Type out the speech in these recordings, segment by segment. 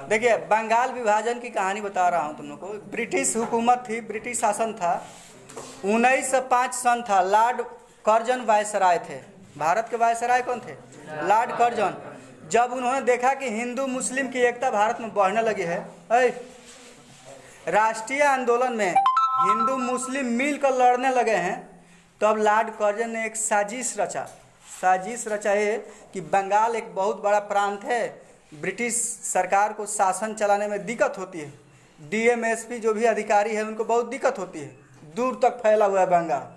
देखिए, बंगाल विभाजन की कहानी बता रहा हूँ तुम लोग को। ब्रिटिश हुकूमत थी, ब्रिटिश शासन था। 1905 सन था। लॉर्ड कर्जन वायसराय थे। भारत के वायसराय कौन थे? Lord Curzon. जब उन्होंने देखा कि हिंदू मुस्लिम की एकता भारत में बढ़ने लगी है, राष्ट्रीय आंदोलन में हिंदू मुस्लिम मिलकर लड़ने लगे हैं, तब लॉर्ड कर्जन ने एक साजिश रचा है कि बंगाल एक बहुत बड़ा प्रांत है, ब्रिटिश सरकार को शासन चलाने में दिक्कत होती है, डीएमएसपी जो भी अधिकारी है उनको बहुत दिक्कत होती है, दूर तक फैला हुआ है बंगाल।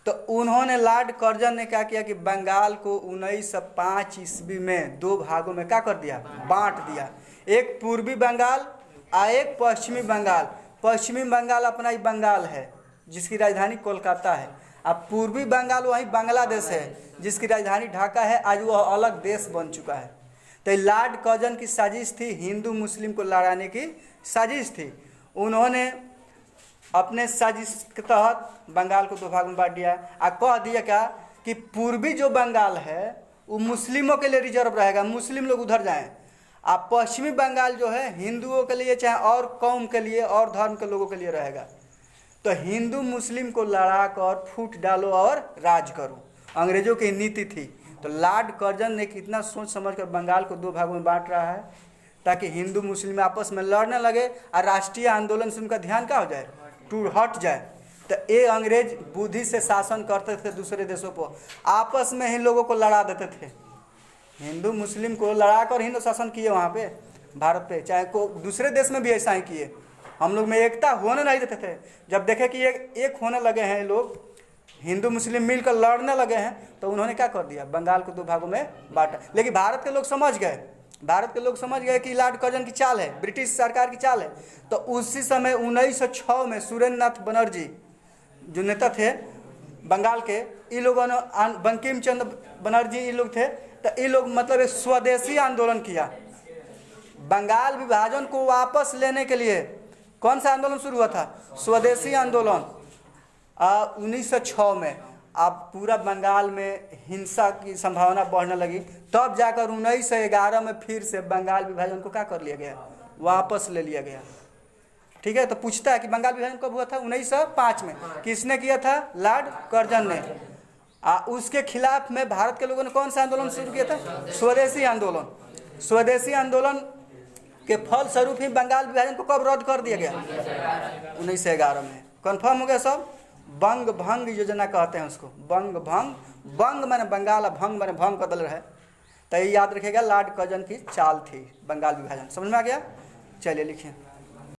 तो उन्होंने लॉर्ड कर्जन ने क्या किया कि बंगाल को 1905 ईस्वी में 2 भागों में क्या कर दिया? बांट दिया। एक पूर्वी बंगाल और एक पश्चिमी बंगाल। पश्चिमी बंगाल अपना ही बंगाल है जिसकी राजधानी कोलकाता है। अब पूर्वी बंगाल वही बांग्लादेश है जिसकी राजधानी ढाका है। आज वो अलग देश बन चुका है। तो लॉर्ड कर्जन की साजिश थी, हिंदू मुस्लिम को लड़ाने की साजिश थी। उन्होंने अपने साजिश के तहत बंगाल को 2 भाग में बांट दिया और कह दिया क्या कि पूर्वी जो बंगाल है वो मुस्लिमों के लिए रिजर्व रहेगा, मुस्लिम लोग उधर जाएं। आप पश्चिमी बंगाल जो है हिंदुओं के लिए, चाहे और कौम के लिए और धर्म के लोगों के लिए रहेगा। तो हिंदू मुस्लिम को लड़ा कर फूट डालो और राज करो, अंग्रेजों की नीति थी। तो लॉर्ड कर्जन ने कितना सोच समझ कर बंगाल को 2 भागों में बांट रहा है ताकि हिंदू मुस्लिम आपस में लड़ने लगे और राष्ट्रीय आंदोलन से उनका ध्यान क्या हो जाए? हट जाए। तो ये अंग्रेज बुद्धि से शासन करते थे दूसरे देशों को, आपस में ही लोगों को लड़ा देते थे। हिंदू मुस्लिम को लड़ा कर हिंदू शासन किए वहाँ पे भारत पे, चाहे को दूसरे देश में भी ऐसा ही किए। हम लोग में एकता होने नहीं देते थे। जब देखे कि एक होने लगे हैं लोग, हिंदू मुस्लिम मिलकर लड़ने लगे हैं, तो उन्होंने क्या कर दिया? बंगाल को 2 भागों में बांटा। लेकिन भारत के लोग समझ गए कि लॉर्ड कर्जन की चाल है, ब्रिटिश सरकार की चाल है। तो उसी समय 1906 में सुरेंद्र नाथ बनर्जी जो नेता थे बंगाल के, इन लोगों ने, बंकिम चंद्र बनर्जी ये लोग थे, तो ये लोग मतलब एक स्वदेशी आंदोलन किया। बंगाल विभाजन को वापस लेने के लिए कौन सा आंदोलन शुरू हुआ था? स्वदेशी आंदोलन 1906 में। अब पूरा बंगाल में हिंसा की संभावना बढ़ने लगी। तब जाकर 1911 में फिर से बंगाल विभाजन को क्या कर लिया गया? वापस ले लिया गया। ठीक है। तो पूछता है कि बंगाल विभाजन कब हुआ था? 1905 में। किसने किया था? लॉर्ड कर्जन ने। उसके खिलाफ में भारत के लोगों ने कौन सा आंदोलन शुरू किया था? स्वदेशी आंदोलन। स्वदेशी आंदोलन के फल स्वरूप ही बंगाल विभाजन को कब रद्द कर दिया गया? 1911 में। कन्फर्म हो गया सब? बंग भंग योजना कहते हैं उसको। बंग भंग, बंग मैंने बंगाल, भंग मैंने भंग बदल रहा है। तो ये याद रखेगा, लॉर्ड कर्जन की चाल थी बंगाल विभाजन। समझ में आ गया? चलिए लिखिए।